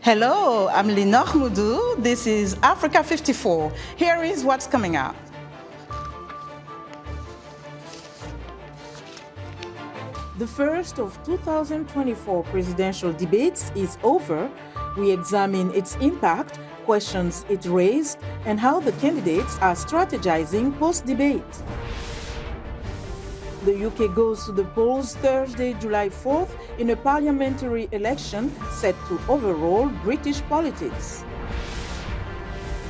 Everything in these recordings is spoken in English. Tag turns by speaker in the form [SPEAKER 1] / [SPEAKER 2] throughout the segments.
[SPEAKER 1] Hello, I'm Linor Moudou. This is Africa 54. Here is what's coming up. The first of 2024 presidential debates is over. We examine its impact, questions it raised, and how the candidates are strategizing post-debate. The UK goes to the polls Thursday, July 4th, in a parliamentary election set to overhaul British politics.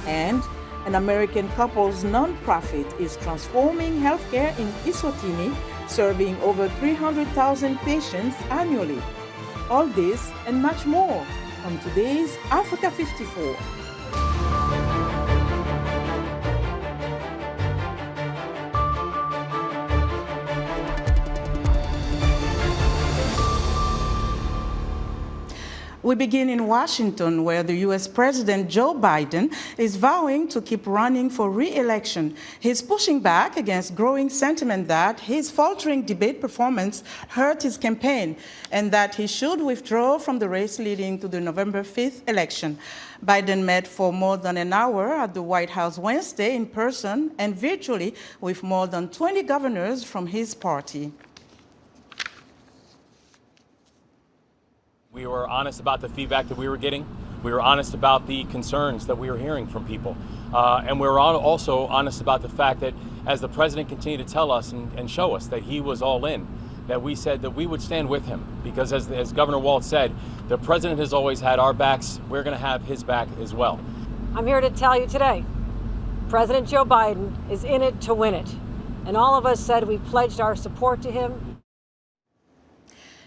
[SPEAKER 1] And an American couple's non-profit is transforming healthcare in Eswatini, serving over 300,000 patients annually. All this and much more on today's Africa 54. We begin in Washington, where the U.S. President Joe Biden is vowing to keep running for re-election. He's pushing back against growing sentiment that his faltering debate performance hurt his campaign and that he should withdraw from the race leading to the November 5th election. Biden met for more than an hour at the White House Wednesday in person and virtually with more than 20 governors from his party.
[SPEAKER 2] We were honest about the feedback that we were getting. We were honest about the concerns that we were hearing from people. And we were also honest about the fact that as the president continued to tell us and show us that he was all in, that we said that we would stand with him. Because as Governor Walz said, the president has always had our backs. We're going to have his back as well.
[SPEAKER 3] I'm here to tell you today, President Joe Biden is in it to win it. And all of us said we pledged our support to him.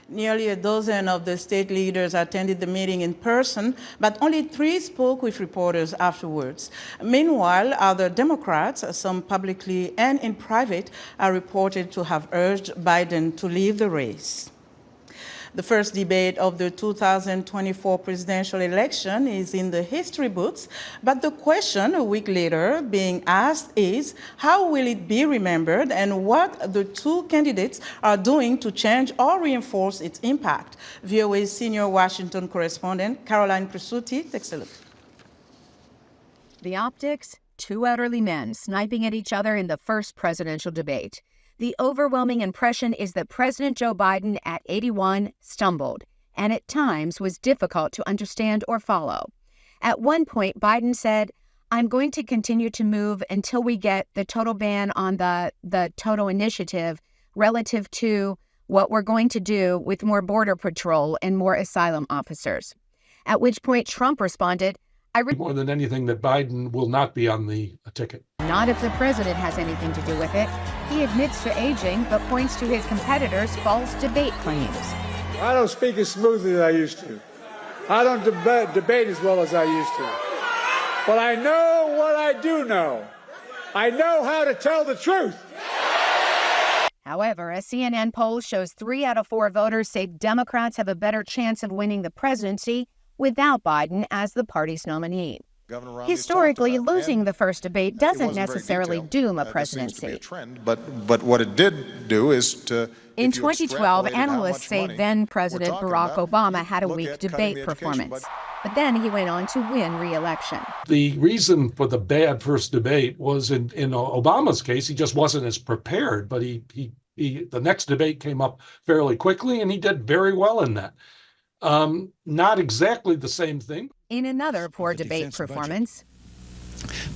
[SPEAKER 1] Nearly a dozen of the state leaders attended the meeting in person, but only 3 spoke with reporters afterwards. Meanwhile, other Democrats, some publicly and in private, are reported to have urged Biden to leave the race. The first debate of the 2024 presidential election is in the history books, but the question a week later being asked is, how will it be remembered and what the two candidates are doing to change or reinforce its impact? VOA's senior Washington correspondent, Caroline Presutti, takes a look.
[SPEAKER 4] The optics, 2 elderly men sniping at each other in the first presidential debate. The overwhelming impression is that President Joe Biden, at 81, stumbled, and at times was difficult to understand or follow. At one point, Biden said, "I'm going to continue to move until we get the total ban on the total initiative relative to what we're going to do with more border patrol and more asylum officers." At which point Trump responded,
[SPEAKER 5] more than anything, that Biden will not be on the ticket.
[SPEAKER 4] Not if the president has anything to do with it. He admits to aging, but points to his competitors' false debate claims.
[SPEAKER 6] I don't speak as smoothly as I used to. I don't debate as well as I used to. But I know what I do know. I know how to tell the truth.
[SPEAKER 4] However, a CNN poll shows 3 out of 4 voters say Democrats have a better chance of winning the presidency without Biden as the party's nominee. Historically, losing the first debate doesn't necessarily doom a presidency.
[SPEAKER 7] But what it did do is to...
[SPEAKER 4] In 2012, analysts say then-President Barack Obama had a weak debate performance. But then he went on to win re-election.
[SPEAKER 5] The reason for the bad first debate was, in Obama's case, he just wasn't as prepared, but the next debate came up fairly quickly, and he did very well in that. Not exactly the same thing.
[SPEAKER 4] In another poor debate performance,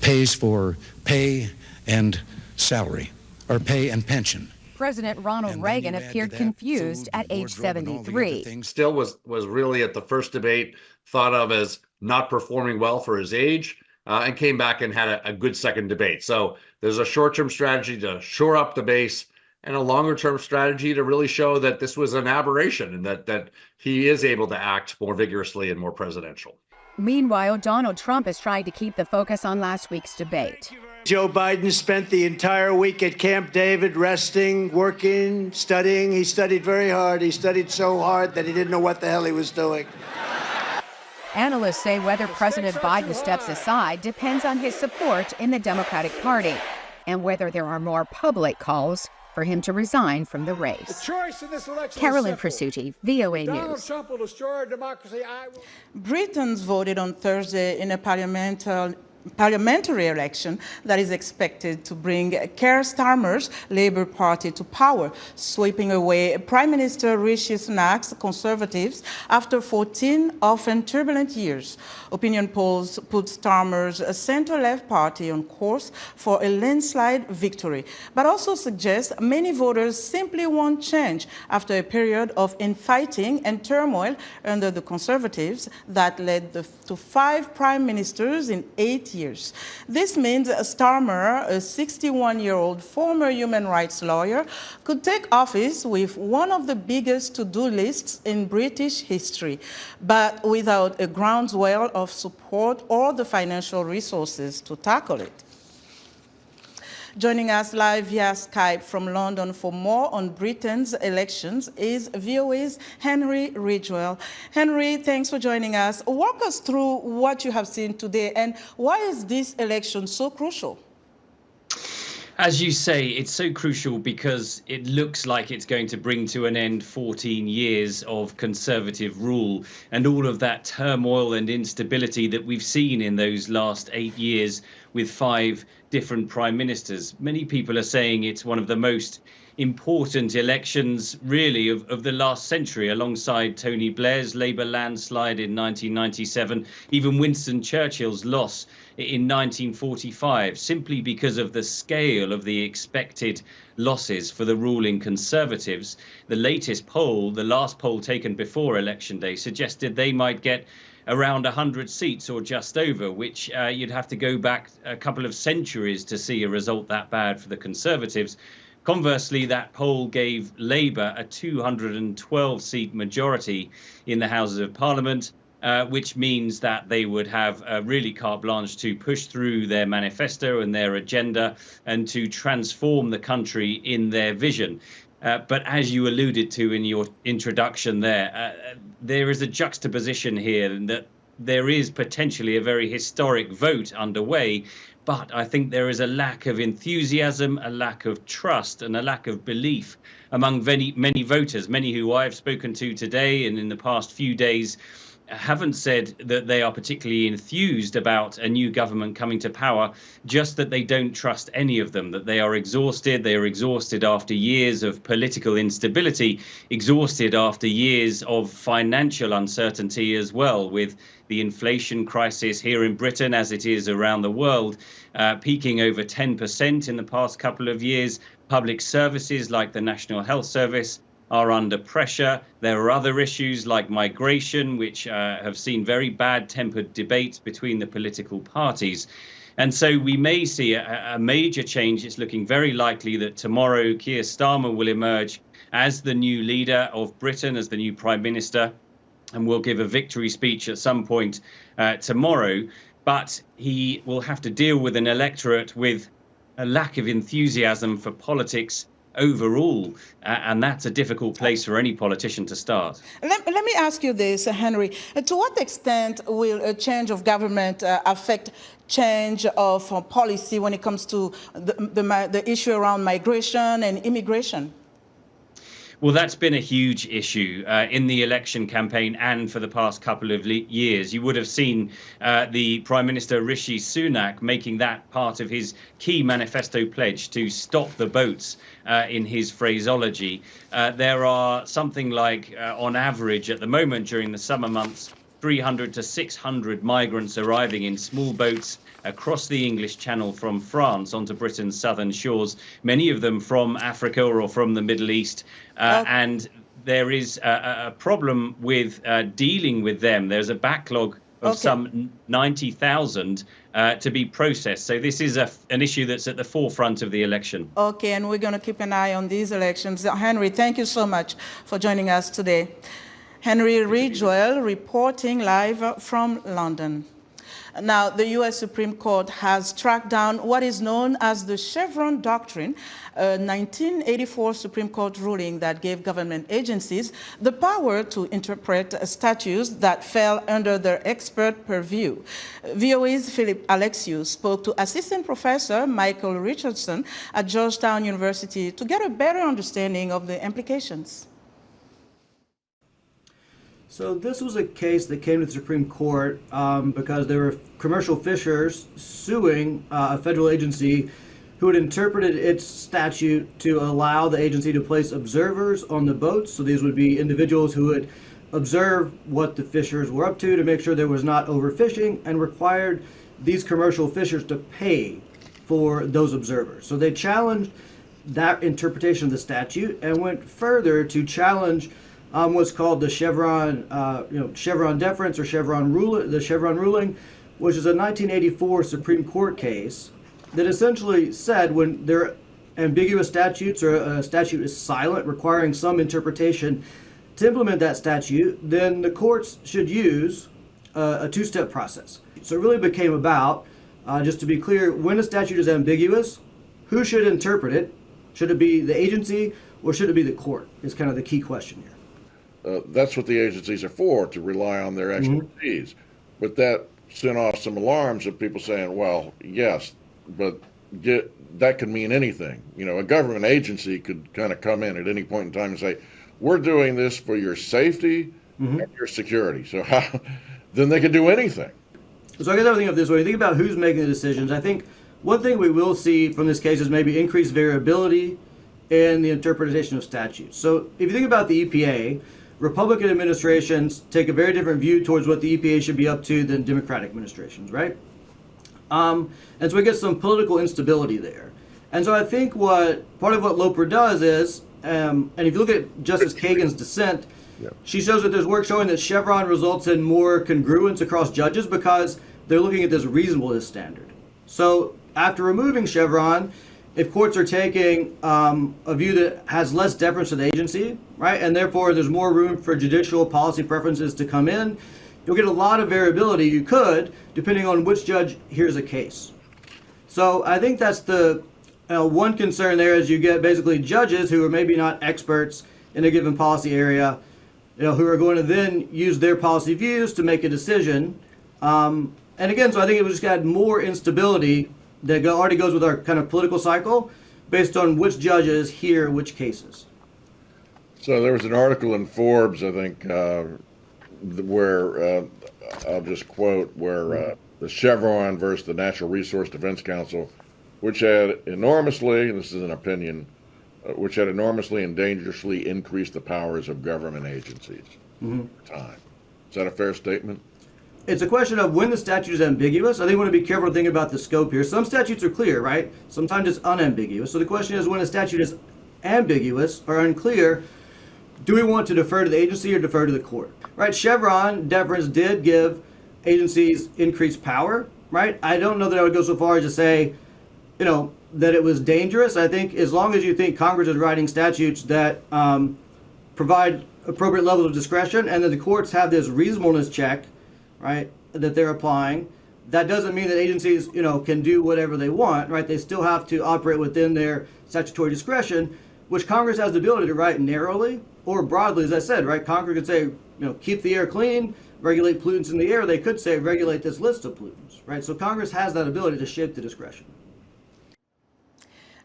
[SPEAKER 8] pays for pay and salary, or pay and pension.
[SPEAKER 4] President Ronald Reagan appeared confused at age 73.
[SPEAKER 9] Still was really at the first debate thought of as not performing well for his age, and came back and had a good second debate. So there's a short-term strategy to shore up the base and a longer-term strategy to really show that this was an aberration and that he is able to act more vigorously and more presidential.
[SPEAKER 4] Meanwhile, Donald Trump is trying to keep the focus on last week's debate.
[SPEAKER 10] Joe Biden spent the entire week at Camp David resting, working, studying. He studied very hard. He studied so hard that he didn't know what the hell he was doing.
[SPEAKER 4] Analysts say whether President Biden steps aside depends on his support in the Democratic Party and whether there are more public calls for him to resign from the race.
[SPEAKER 6] The choice in this election
[SPEAKER 4] Carolyn
[SPEAKER 6] is simple.
[SPEAKER 4] Presutti, VOA
[SPEAKER 6] Donald
[SPEAKER 4] News.
[SPEAKER 6] Trump will destroy our democracy.
[SPEAKER 1] Britons voted on Thursday in a parliamentary election that is expected to bring Keir Starmer's Labour Party to power, sweeping away Prime Minister Rishi Sunak's Conservatives after 14 often turbulent years. Opinion polls put Starmer's centre-left party on course for a landslide victory, but also suggest many voters simply want change after a period of infighting and turmoil under the Conservatives that led to 5 prime ministers in 8 years. This means Starmer, a 61-year-old former human rights lawyer, could take office with one of the biggest to-do lists in British history, but without a groundswell of support or the financial resources to tackle it. Joining us live via Skype from London for more on Britain's elections is VOA's Henry Ridgwell. Henry, thanks for joining us. Walk us through what you have seen today and why is this election so crucial?
[SPEAKER 11] As you say, it's so crucial because it looks like it's going to bring to an end 14 years of Conservative rule and all of that turmoil and instability that we've seen in those last 8 years with 5 different prime ministers. Many people are saying it's one of the most important elections, really, of the last century, alongside Tony Blair's Labour landslide in 1997, even Winston Churchill's loss in 1945, simply because of the scale of the expected losses for the ruling Conservatives. The latest poll, the last poll taken before Election Day, suggested they might get around 100 seats or just over, which you'd have to go back a couple of centuries to see a result that bad for the Conservatives. Conversely, that poll gave Labour a 212-seat majority in the Houses of Parliament, which means that they would have really carte blanche to push through their manifesto and their agenda and to transform the country in their vision. But as you alluded to in your introduction there is a juxtaposition here that there is potentially a very historic vote underway, but I think there is a lack of enthusiasm, a lack of trust and a lack of belief among many voters, many who I've spoken to today and in the past few days haven't said that they are particularly enthused about a new government coming to power, just that they don't trust any of them, that they are exhausted. They are exhausted after years of political instability, exhausted after years of financial uncertainty as well, with the inflation crisis here in Britain, as it is around the world, peaking over 10% in the past couple of years. Public services like the National Health Service are under pressure. There are other issues like migration, which have seen very bad-tempered debates between the political parties. And so we may see a major change. It's looking very likely that tomorrow Keir Starmer will emerge as the new leader of Britain, as the new Prime Minister, and will give a victory speech at some point tomorrow. But he will have to deal with an electorate with a lack of enthusiasm for politics overall, and that's a difficult place for any politician to start.
[SPEAKER 1] Let me ask you this, Henry. To what extent will a change of government affect change of policy when it comes to the issue around migration and immigration?
[SPEAKER 11] Well, that's been a huge issue in the election campaign and for the past couple of years. You would have seen the Prime Minister Rishi Sunak making that part of his key manifesto pledge to stop the boats in his phraseology. There are something like, on average at the moment during the summer months, 300 to 600 migrants arriving in small boats across the English Channel from France onto Britain's southern shores, many of them from Africa or from the Middle East. And there is a problem with dealing with them. There's a backlog of some 90,000 to be processed. So this is an issue that's at the forefront of the election. Okay, and we're going to keep an eye on these elections. Henry, thank you so much for joining us today. Henry Ridgwell reporting live from London.
[SPEAKER 1] Now, the U.S. Supreme Court has tracked down what is known as the Chevron Doctrine, a 1984 Supreme Court ruling that gave government agencies the power to interpret statutes that fell under their expert purview. VOA's Philip Alexiou spoke to Assistant Professor Michael Richardson at Georgetown University to get a better understanding of the implications.
[SPEAKER 12] So this was a case that came to the Supreme Court because there were commercial fishers suing a federal agency who had interpreted its statute to allow the agency to place observers on the boats. So these would be individuals who would observe what the fishers were up to make sure there was not overfishing, and required these commercial fishers to pay for those observers. So they challenged that interpretation of the statute and went further to challenge what's called the Chevron, Chevron deference or Chevron rule, the Chevron ruling, which is a 1984 Supreme Court case that essentially said when there are ambiguous statutes or a statute is silent, requiring some interpretation to implement that statute, then the courts should use a two-step process. So it really became about, just to be clear, when a statute is ambiguous, who should interpret it? Should it be the agency or should it be the court? Is kind of the key question here.
[SPEAKER 13] That's what the agencies are for, to rely on their expertise. But that sent off some alarms of people saying, well, yes, but that could mean anything. You know, a government agency could kind of come in at any point in time and say, we're doing this for your safety and your security. So then they could do anything.
[SPEAKER 12] So I guess I would think of this way. Think about who's making the decisions. I think one thing we will see from this case is maybe increased variability in the interpretation of statutes. So if you think about the EPA, Republican administrations take a very different view towards what the EPA should be up to than Democratic administrations, right? And so we get some political instability there. And so I think part of what Loper does is, and if you look at Justice Kagan's dissent, she shows that there's work showing that Chevron results in more congruence across judges because they're looking at this reasonableness standard. So after removing Chevron, if courts are taking a view that has less deference to the agency, right, and therefore there's more room for judicial policy preferences to come in, you'll get a lot of variability. You could, depending on which judge hears a case. So I think that's the one concern there is you get basically judges who are maybe not experts in a given policy area, who are going to then use their policy views to make a decision. And again, so I think it would just add more instability that already goes with our kind of political cycle based on which judges hear which cases.
[SPEAKER 13] So there was an article in Forbes, I think, where, I'll just quote, where the Chevron versus the Natural Resource Defense Council, which had enormously, and this is an opinion, which had enormously and dangerously increased the powers of government agencies over time. Is that a fair statement?
[SPEAKER 12] It's a question of when the statute is ambiguous. I think we want to be careful to think about the scope here. Some statutes are clear, right? Sometimes it's unambiguous. So the question is, when a statute is ambiguous or unclear, do we want to defer to the agency or defer to the court? Right? Chevron deference did give agencies increased power, right? I don't know that I would go so far as to say, that it was dangerous. I think as long as you think Congress is writing statutes that provide appropriate levels of discretion and that the courts have this reasonableness check, right, that they're applying, that doesn't mean that agencies, can do whatever they want, right? They still have to operate within their statutory discretion, which Congress has the ability to write narrowly or broadly, as I said, right? Congress could say, keep the air clean, regulate pollutants in the air. They could say regulate this list of pollutants, right? So Congress has that ability to shape the discretion.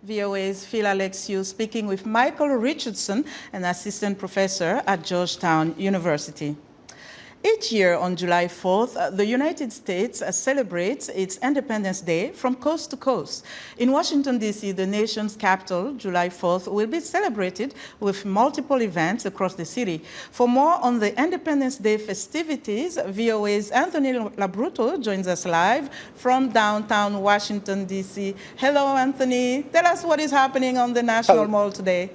[SPEAKER 1] VOA's Phil Alexiou speaking with Michael Richardson, an assistant professor at Georgetown University. Each year on July 4th, the United States celebrates its Independence Day from coast to coast. In Washington, D.C., the nation's capital, July 4th, will be celebrated with multiple events across the city. For more on the Independence Day festivities, VOA's Anthony Labruto joins us live from downtown Washington, D.C. Hello, Anthony. Tell us what is happening on the National Mall today.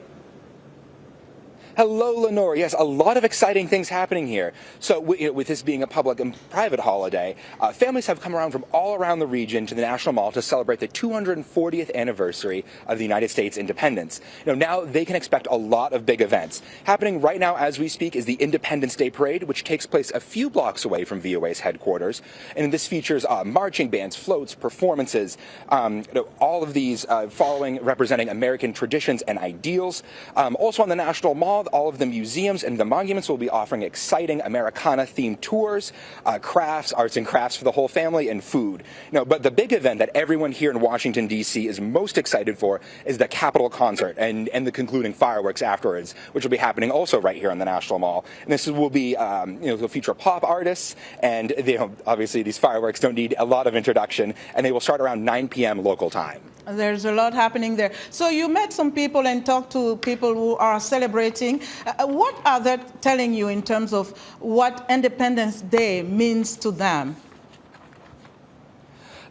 [SPEAKER 14] Hello, Lenore. Yes, a lot of exciting things happening here. So with this being a public and private holiday, families have come around from all around the region to the National Mall to celebrate the 240th anniversary of the United States independence. Now they can expect a lot of big events. Happening right now as we speak is the Independence Day Parade, which takes place a few blocks away from VOA's headquarters. And this features marching bands, floats, performances, all of these representing American traditions and ideals. Also on the National Mall, all of the museums and the monuments will be offering exciting Americana-themed tours, arts and crafts for the whole family, and food. But the big event that everyone here in Washington, D.C. is most excited for is the Capitol concert and the concluding fireworks afterwards, which will be happening also right here on the National Mall. And this will be, will feature pop artists, and obviously these fireworks don't need a lot of introduction, and they will start around 9 p.m. local time.
[SPEAKER 1] There's a lot happening there. So you met some people and talked to people who are celebrating. What are they telling you in terms of what Independence Day means to them?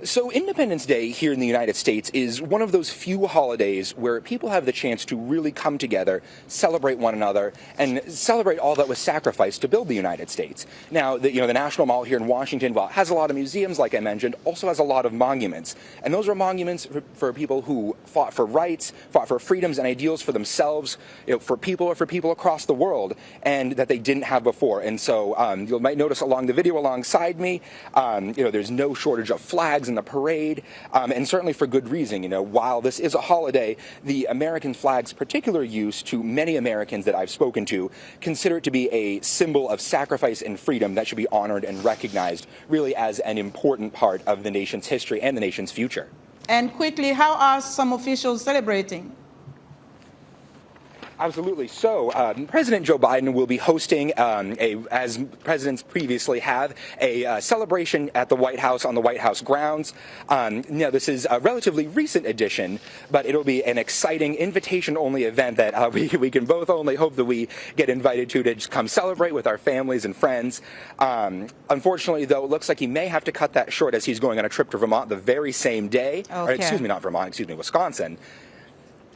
[SPEAKER 14] So Independence Day here in the United States is one of those few holidays where people have the chance to really come together, celebrate one another, and celebrate all that was sacrificed to build the United States. Now, the National Mall here in Washington, while it has a lot of museums, like I mentioned, also has a lot of monuments. And those are monuments for people who fought for rights, fought for freedoms and ideals for themselves, for people across the world, and that they didn't have before. And so you might notice along the video alongside me, there's no shortage of flags in the parade, and certainly for good reason. While this is a holiday, the American flag's particular use to many Americans that I've spoken to consider it to be a symbol of sacrifice and freedom that should be honored and recognized really as an important part of the nation's history and the nation's future. And quickly, how are some officials celebrating? Absolutely. So President Joe Biden will be hosting, as presidents previously have, a celebration at the White House on the White House grounds. Now, this is a relatively recent addition, but it'll be an exciting invitation-only event that we can both only hope that we get invited to just come celebrate with our families and friends. Unfortunately, though, it looks like he may have to cut that short as he's going on a trip to Vermont the very same day. Okay. Or, excuse me, not Vermont, excuse me, Wisconsin.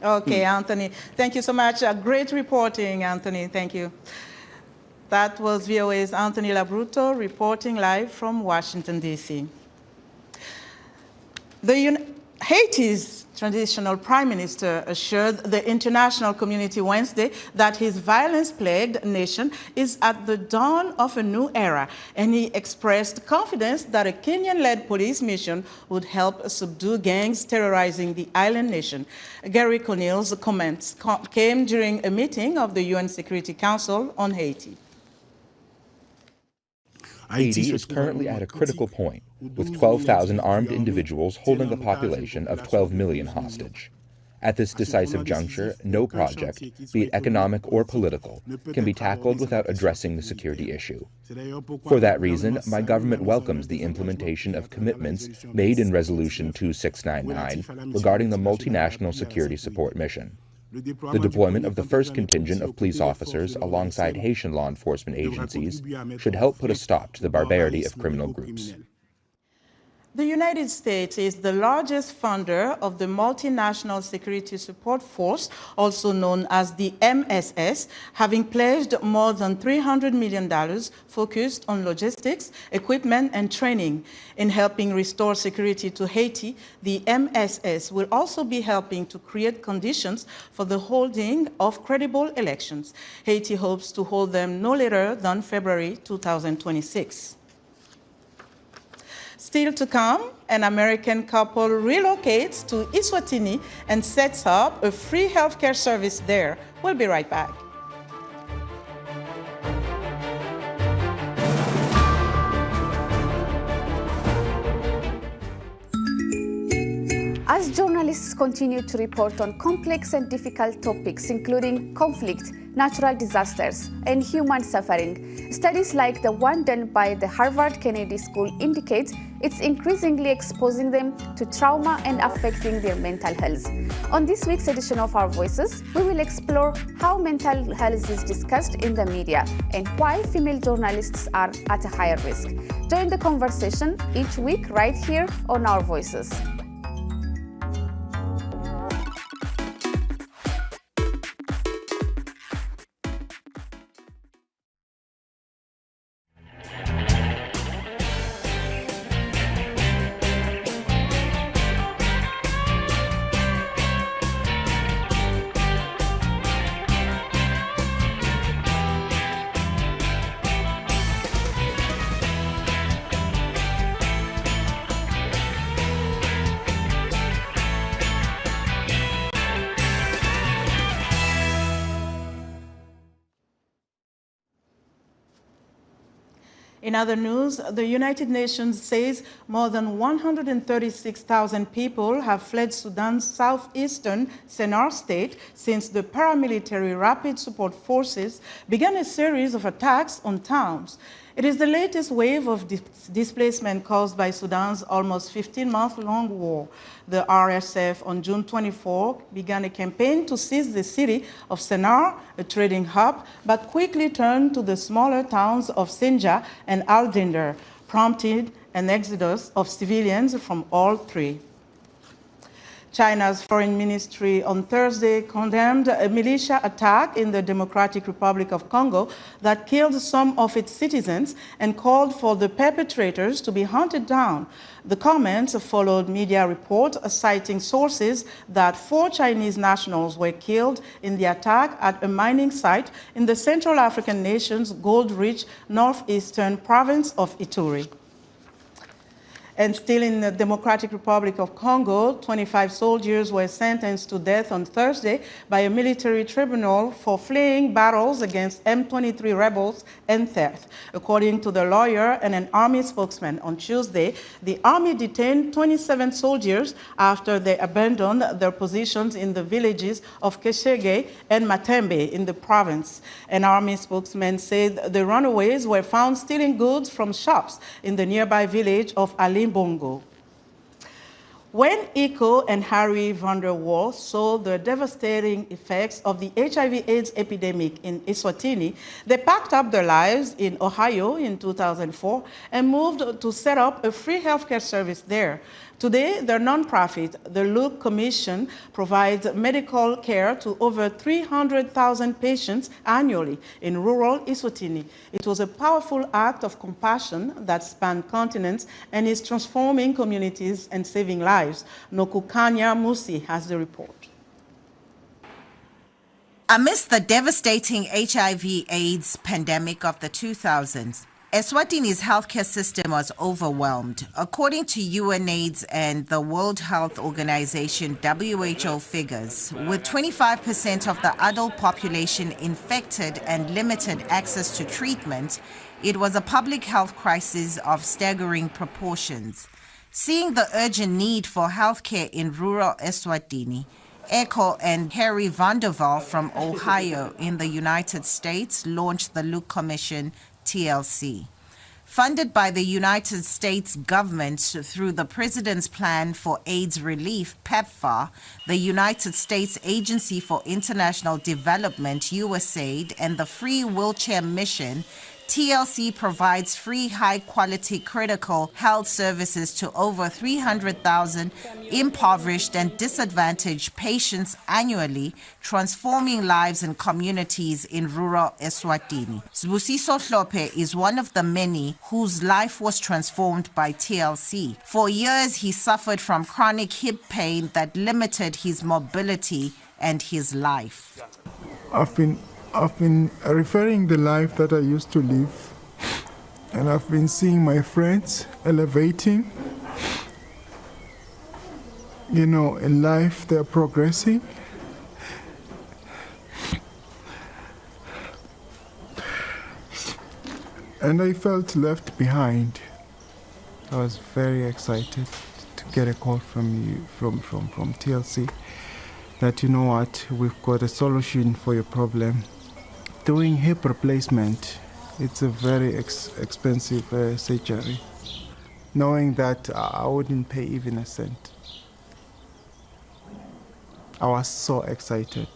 [SPEAKER 14] Okay, Anthony, thank you so much. Great reporting, Anthony. Thank you. That was VOA's Anthony Labruto reporting live from Washington, D.C. Haiti's transitional prime minister assured the international community Wednesday that his violence-plagued nation is at the dawn of a new era, and he expressed confidence that a Kenyan-led police mission would help subdue gangs terrorizing the island nation. Gary Conill's comments came during a meeting of the UN Security Council on Haiti.
[SPEAKER 15] Haiti is currently at a critical point, with 12,000 armed individuals holding a population of 12 million hostage. At this decisive juncture, no project, be it economic or political, can be tackled without addressing the security issue. For that reason, my government welcomes the implementation of commitments made in Resolution 2699 regarding the multinational security support mission. The deployment of the first contingent of police officers alongside Haitian law enforcement agencies should help put a stop to the barbarity of criminal groups.
[SPEAKER 1] The United States is the largest funder of the Multinational Security Support Force, also known as the MSS, having pledged more than $300 million focused on logistics, equipment, and training. In helping restore security to Haiti, the MSS will also be helping to create conditions for the holding of credible elections. Haiti hopes to hold them no later than February 2026. Still to come, an American couple relocates to Eswatini and sets up a free healthcare service there. We'll be right back.
[SPEAKER 16] As journalists continue to report on complex and difficult topics, including conflict, natural disasters, and human suffering, studies like the one done by the Harvard Kennedy School indicate it's increasingly exposing them to trauma and affecting their mental health. On this week's edition of Our Voices, we will explore how mental health is discussed in the media and why female journalists are at a higher risk. Join the conversation each week right here on Our Voices.
[SPEAKER 1] In other news, the United Nations says more than 136,000 people have fled Sudan's southeastern Sennar state since the paramilitary Rapid Support Forces began a series of attacks on towns. It is the latest wave of displacement caused by Sudan's almost 15-month-long war. The RSF on June 24 began a campaign to seize the city of Sennar, a trading hub, but quickly turned to the smaller towns of Sinja and Al-Dinder, prompting an exodus of civilians from all three. China's foreign ministry on Thursday condemned a militia attack in the Democratic Republic of Congo that killed some of its citizens and called for the perpetrators to be hunted down. The comments followed media reports citing sources that 4 Chinese nationals were killed in the attack at a mining site in the Central African nation's gold-rich northeastern province of Ituri. And still in the Democratic Republic of Congo, 25 soldiers were sentenced to death on Thursday by a military tribunal for fleeing battles against M23 rebels and theft. According to the lawyer and an army spokesman on Tuesday, the army detained 27 soldiers after they abandoned their positions in the villages of Keshege and Matembe in the province. An army spokesman said the runaways were found stealing goods from shops in the nearby village of Ali Bongo. When Eco and Harry van der Wal saw the devastating effects of the HIV/AIDS epidemic in Eswatini, they packed up their lives in Ohio in 2004 and moved to set up a free healthcare service there. Today, their nonprofit, the Luke Commission, provides medical care to over 300,000 patients annually in rural Eswatini. It was a powerful act of compassion that spanned continents and is transforming communities and saving lives. Nokukanya Musi has the report.
[SPEAKER 17] Amidst the devastating HIV/AIDS pandemic of the 2000s, Eswatini's healthcare system was overwhelmed. According to UNAIDS and the World Health Organization WHO figures, with 25% of the adult population infected and limited access to treatment, it was a public health crisis of staggering proportions. Seeing the urgent need for healthcare in rural Eswatini, Echo and Harry van der Wal from Ohio in the United States launched the Luke Commission TLC. Funded by the United States government through the President's Plan for AIDS Relief, PEPFAR, the United States Agency for International Development, USAID, and the Free Wheelchair Mission, TLC provides free, high-quality critical health services to over 300,000 impoverished and disadvantaged patients annually, transforming lives and communities in rural Eswatini. Sibusiso Hlope is one of the many whose life was transformed by TLC. For years, he suffered from chronic hip pain that limited his mobility and his life.
[SPEAKER 18] I've been referring the life that I used to live, and I've been seeing my friends elevating. You know, in life they're progressing. And I felt left behind. I was very excited to get a call from you, from TLC, that you know what, we've got a solution for your problem. Doing hip replacement, it's a very expensive surgery. Knowing that I wouldn't pay even a cent. I was so excited.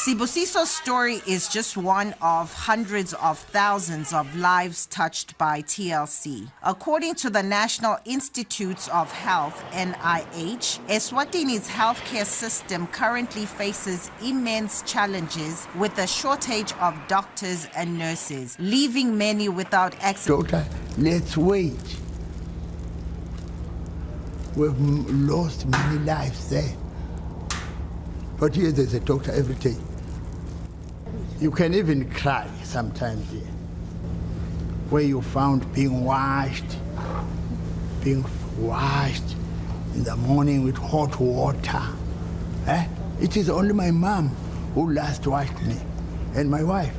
[SPEAKER 17] Sibusiso's story is just one of hundreds of thousands of lives touched by TLC. According to the National Institutes of Health, NIH, Eswatini's healthcare system currently faces immense challenges with a shortage of doctors and nurses, leaving many without access.
[SPEAKER 19] Doctor, let's wait. We've lost many lives there. But here there's a doctor every day. You can even cry sometimes here. Where you found being washed in the morning with hot water. It is only my mom who last washed me, and my wife.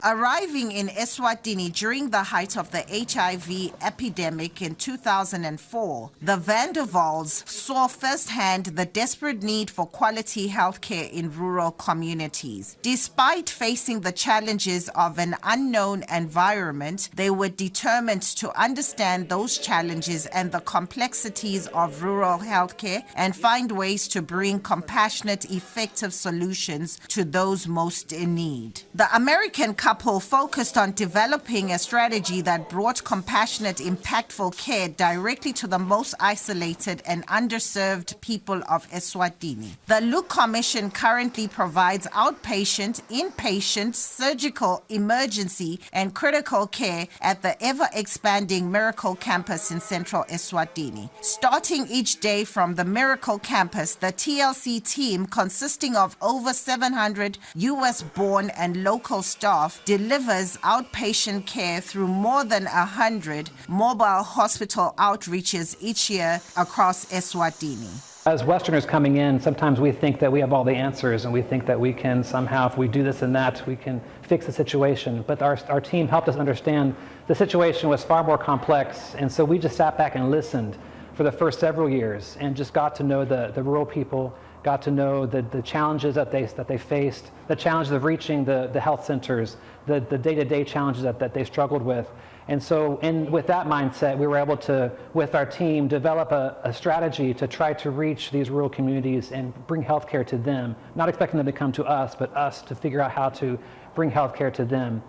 [SPEAKER 17] Arriving in Eswatini during the height of the HIV epidemic in 2004, the Van der Waals saw firsthand the desperate need for quality healthcare in rural communities. Despite facing the challenges of an unknown environment, they were determined to understand those challenges and the complexities of rural healthcare and find ways to bring compassionate, effective solutions to those most in need. The American couple focused on developing a strategy that brought compassionate, impactful care directly to the most isolated and underserved people of Eswatini. The Luke Commission currently provides outpatient, inpatient, surgical, emergency, and critical care at the ever-expanding Miracle Campus in central Eswatini. Starting each day from the Miracle Campus, the TLC team, consisting of over 700 US-born and local staff, delivers outpatient care through more than 100 mobile hospital outreaches each year across Eswatini.
[SPEAKER 20] As Westerners coming in, sometimes we think that we have all the answers and we think that we can somehow, if we do this and that, we can fix the situation. But our team helped us understand the situation was far more complex, and so we just sat back and listened for the first several years and just got to know the rural people, got to know the challenges that they faced, the challenges of reaching the health centers, the day-to-day challenges that they struggled with. And so with that mindset, we were able to, with our team, develop a strategy to try to reach these rural communities and bring healthcare to them, not expecting them to come to us, but us to figure out how to bring healthcare to them.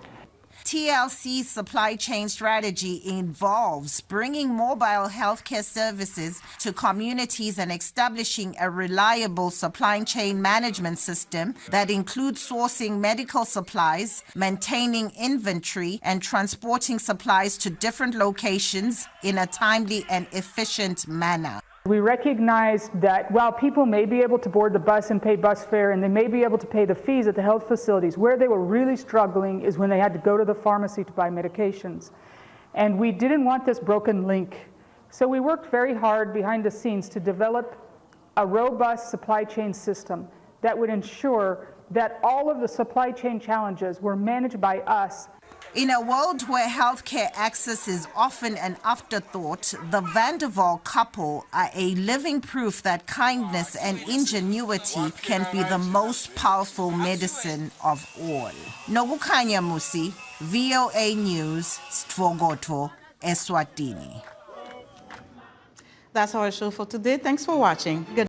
[SPEAKER 17] TLC's supply chain strategy involves bringing mobile healthcare services to communities and establishing a reliable supply chain management system that includes sourcing medical supplies, maintaining inventory, and transporting supplies to different locations in a timely and efficient manner.
[SPEAKER 21] We recognize that while people may be able to board the bus and pay bus fare and they may be able to pay the fees at the health facilities, where they were really struggling is when they had to go to the pharmacy to buy medications. And we didn't want this broken link. So we worked very hard behind the scenes to develop a robust supply chain system that would ensure that all of the supply chain challenges were managed by us.
[SPEAKER 17] In a world where healthcare access is often an afterthought, the Van der Waal couple are a living proof that kindness and ingenuity can be the most powerful medicine of all. Nobukanya Musi, VOA News, Stvogoto, Eswatini.
[SPEAKER 1] That's our show for today. Thanks for watching. Good